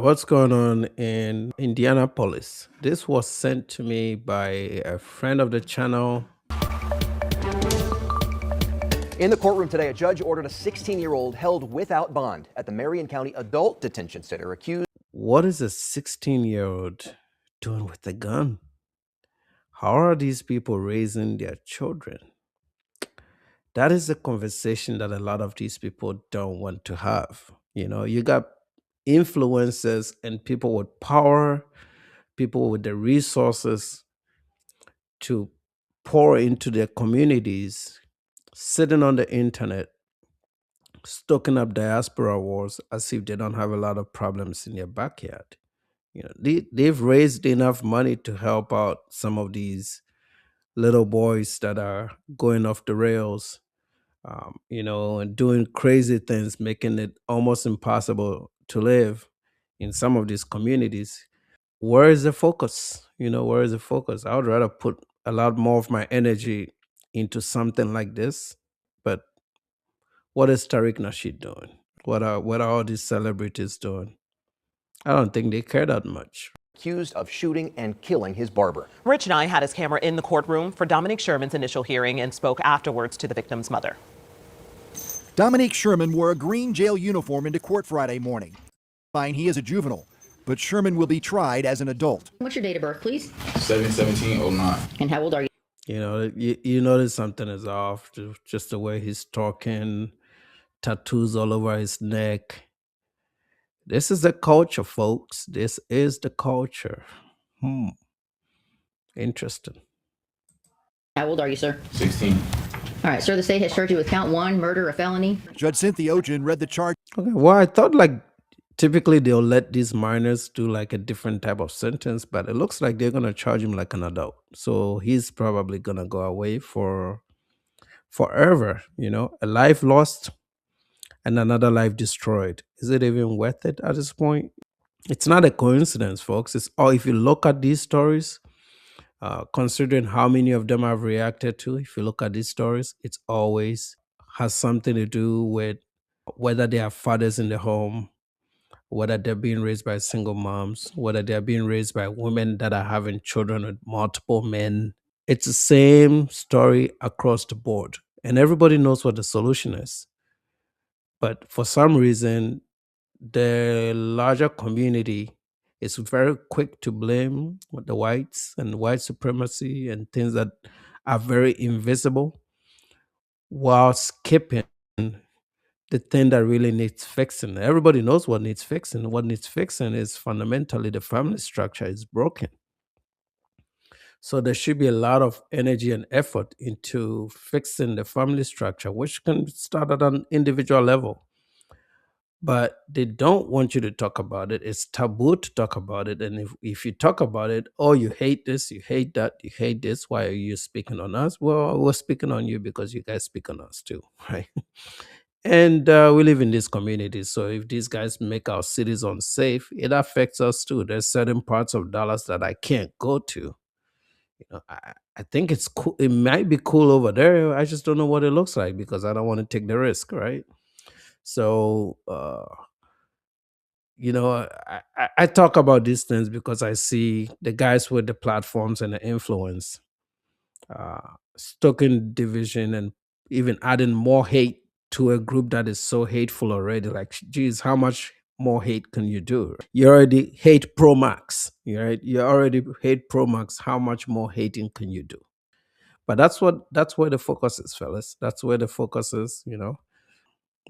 What's going on in Indianapolis? This was sent to me by a friend of the channel. In the courtroom today, a judge ordered a 16-year-old held without bond at the Marion County Adult Detention Center accused. What is a 16-year-old doing with a gun? How are these people raising their children? That is a conversation that a lot of these people don't want to have. You got influencers and people with power, people with the resources to pour into their communities, sitting on the internet, stoking up diaspora wars as if they don't have a lot of problems in their backyard. They've raised enough money to help out some of these little boys that are going off the rails, and doing crazy things, making it almost impossible to live in some of these communities. Where is the focus? Where is the focus? I would rather put a lot more of my energy into something like this. But what is Tariq Nasheed doing? What are all these celebrities doing? I don't think they care that much. Accused of shooting and killing his barber. Rich and I had his camera in the courtroom for Dominique Sherman's initial hearing and spoke afterwards to the victim's mother. Dominique Sherman wore a green jail uniform into court Friday morning. Fine, he is a juvenile, but Sherman will be tried as an adult. What's your date of birth, please? 7/17/09. And how old are you? You notice something is off, just the way he's talking, tattoos all over his neck. This is the culture, folks. This is the culture. Interesting. How old are you, sir? 16. All right, sir, the state has charged you with count 1, murder, a felony. Judge Cynthia Ogen read the charge. Okay, well, I thought like typically they'll let these minors do like a different type of sentence, but it looks like they're gonna charge him like an adult. So he's probably gonna go away for forever, a life lost and another life destroyed. Is it even worth it at this point? It's not a coincidence, folks. It's all if you look at these stories, considering how many of them I've reacted to, if you look at these stories, it's always has something to do with whether they have fathers in the home, whether they're being raised by single moms, whether they're being raised by women that are having children with multiple men. It's the same story across the board. And everybody knows what the solution is. But for some reason, the larger community is very quick to blame the whites and white supremacy and things that are very invisible while skipping the thing that really needs fixing. Everybody knows what needs fixing. What needs fixing is fundamentally the family structure is broken. So there should be a lot of energy and effort into fixing the family structure, which can start at an individual level. But they don't want you to talk about it. It's taboo to talk about it. And if you talk about it, oh, you hate this, you hate that, you hate this. Why are you speaking on us? Well, we're speaking on you because you guys speak on us too, right? And we live in these communities. So if these guys make our cities unsafe, it affects us too. There's certain parts of Dallas that I can't go to. I think it's cool. It might be cool over there. I just don't know what it looks like because I don't want to take the risk, right? So, I talk about these things because I see the guys with the platforms and the influence stoking division and even adding more hate to a group that is so hateful already. Like, geez, how much more hate can you do? You already hate Pro Max, right? You already hate Pro Max. How much more hating can you do? But that's where the focus is, fellas. That's where the focus is.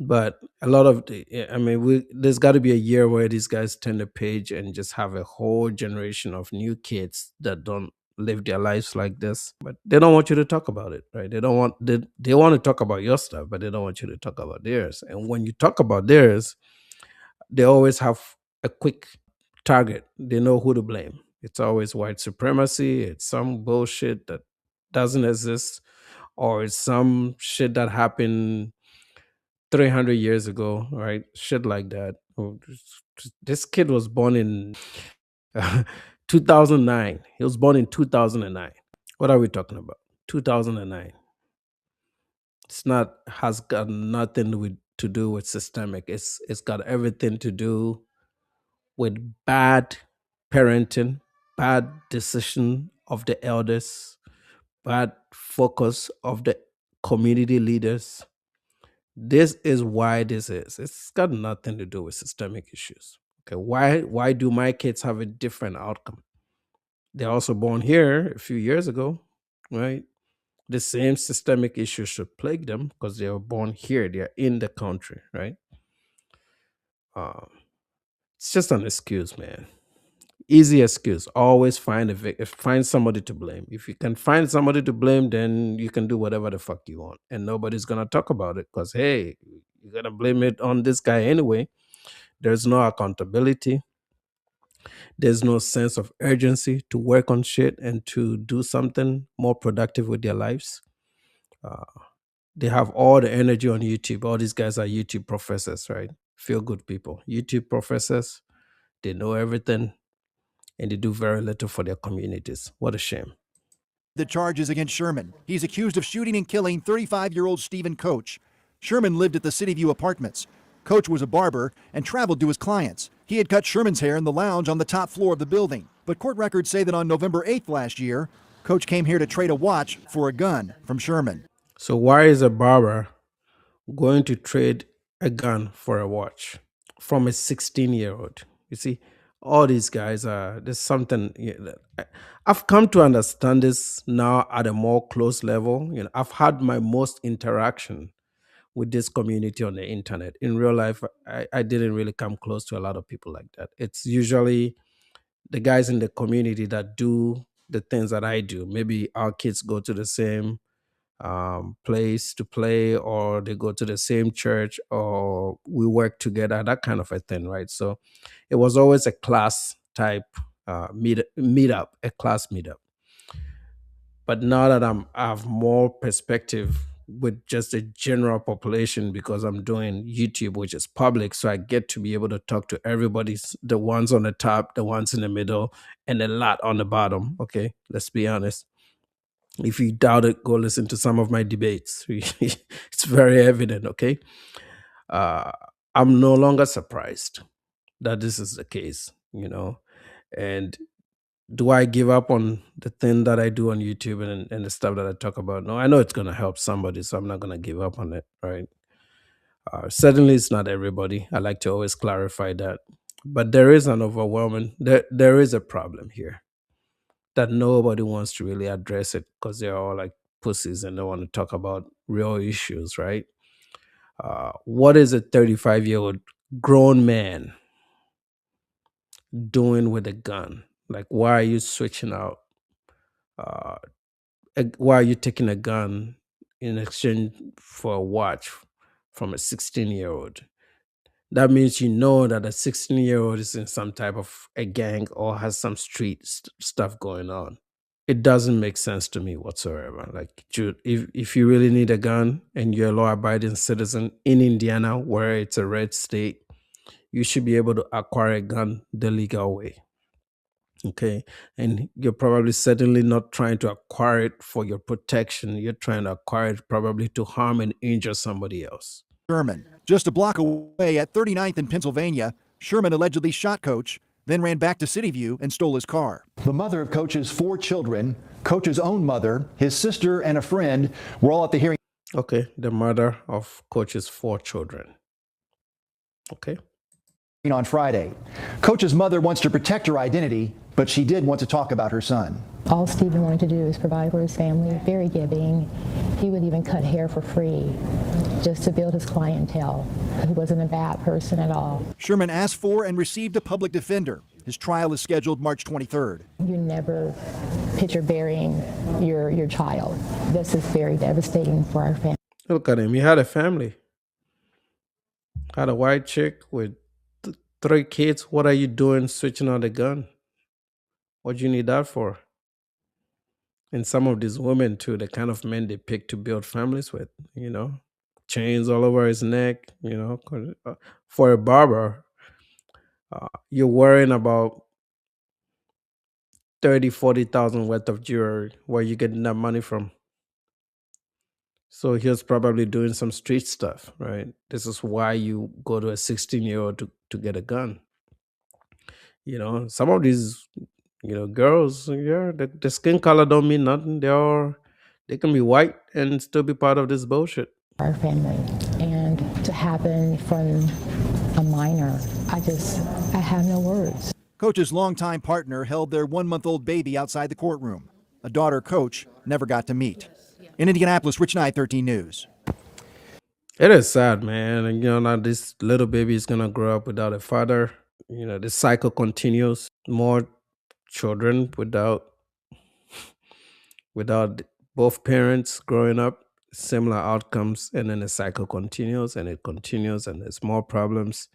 But a lot of I mean, there's got to be a year where these guys turn the page and just have a whole generation of new kids that don't live their lives like this. But they don't want you to talk about it, right? They want to talk about your stuff, but they don't want you to talk about theirs. And when you talk about theirs, they always have a quick target. They know who to blame. It's always white supremacy. It's some bullshit that doesn't exist, or it's some shit that happened 300 years ago, right? Shit like that. This kid was born in 2009. He was born in 2009. What are we talking about? 2009. It's not has got nothing to do with systemic. It's got everything to do with bad parenting, bad decision of the elders, bad focus of the community leaders. This is why this is. It's got nothing to do with systemic issues. Okay, why do my kids have a different outcome? They're also born here a few years ago, right? The same systemic issues should plague them because they were born here. They are in the country, right? Um, it's just an excuse, man. Easy excuse. Always find somebody to blame. If you can find somebody to blame, then you can do whatever the fuck you want, and nobody's gonna talk about it because hey, you're gonna blame it on this guy anyway. There's no accountability. There's no sense of urgency to work on shit and to do something more productive with their lives. Uh, they have all the energy on YouTube. All these guys are YouTube professors, right? Feel good people. YouTube professors. They know everything and they do very little for their communities. What a shame. The charges against Sherman. He's accused of shooting and killing 35-year-old Stephen Coach. Sherman lived at the City View Apartments. Coach was a barber and traveled to his clients. He had cut Sherman's hair in the lounge on the top floor of the building. But court records say that on November 8th last year, Coach came here to trade a watch for a gun from Sherman. So why is a barber going to trade a gun for a watch from a 16-year-old? You see, all these guys are, there's something, I've come to understand this now at a more close level. I've had my most interaction with this community on the internet. In real life, I didn't really come close to a lot of people like that. It's usually the guys in the community that do the things that I do. Maybe our kids go to the same place to play, or they go to the same church, or we work together, that kind of a thing, right? So it was always a class type meetup, a class meetup. But now that I have more perspective with just the general population because I'm doing YouTube, which is public, so I get to be able to talk to everybody, the ones on the top, the ones in the middle, and a lot on the bottom. Okay, let's be honest. If you doubt it, go listen to some of my debates. It's very evident, okay? Uh, I'm no longer surprised that this is the case, And do I give up on the thing that I do on YouTube and the stuff that I talk about? No, I know it's going to help somebody, so I'm not going to give up on it, right? Certainly, it's not everybody. I like to always clarify that. But there is an overwhelming, there is a problem here that nobody wants to really address it because they're all like pussies and they want to talk about real issues, right? What is a 35-year-old grown man doing with a gun? Like, why are you switching out? Why are you taking a gun in exchange for a watch from a 16-year-old? That means you know that a 16-year-old is in some type of a gang or has some street stuff going on. It doesn't make sense to me whatsoever. Like, if you really need a gun and you're a law-abiding citizen in Indiana, where it's a red state, you should be able to acquire a gun the legal way. Okay, and you're probably certainly not trying to acquire it for your protection. You're trying to acquire it probably to harm and injure somebody else. Sherman. Just a block away at 39th in Pennsylvania, Sherman allegedly shot Coach, then ran back to City View and stole his car. The mother of Coach's 4 children, Coach's own mother, his sister, and a friend were all at the hearing. Okay, the mother of Coach's 4 children. Okay. On Friday. Coach's mother wants to protect her identity, but she did want to talk about her son. All Stephen wanted to do is provide for his family, very giving. He would even cut hair for free just to build his clientele. He wasn't a bad person at all. Sherman asked for and received a public defender. His trial is scheduled March 23rd. You never picture burying your child. This is very devastating for our family. Look at him. He had a family. Had a white chick with 3 kids. What are you doing switching out a gun? What do you need that for? And some of these women too, the kind of men they pick to build families with, chains all over his neck, for a barber, you're worrying about 30,000-40,000 worth of jewelry. Where you getting that money from? So he was probably doing some street stuff, right? This is why you go to a 16-year-old to get a gun. Some of these, girls, yeah, the skin color don't mean nothing. They can be white and still be part of this bullshit. Our family, and to happen from a minor, I have no words. Coach's longtime partner held their 1-month-old baby outside the courtroom. A daughter Coach never got to meet. In Indianapolis, Rich Knight, 13 News. It is sad, man. And now this little baby is gonna grow up without a father. The cycle continues. More children without both parents growing up, similar outcomes, and then the cycle continues and it continues, and there's more problems.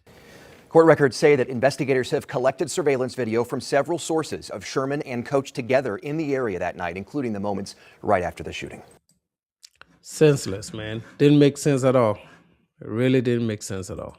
Court records say that investigators have collected surveillance video from several sources of Sherman and Coach together in the area that night, including the moments right after the shooting. Senseless, man. Didn't make sense at all. It really didn't make sense at all.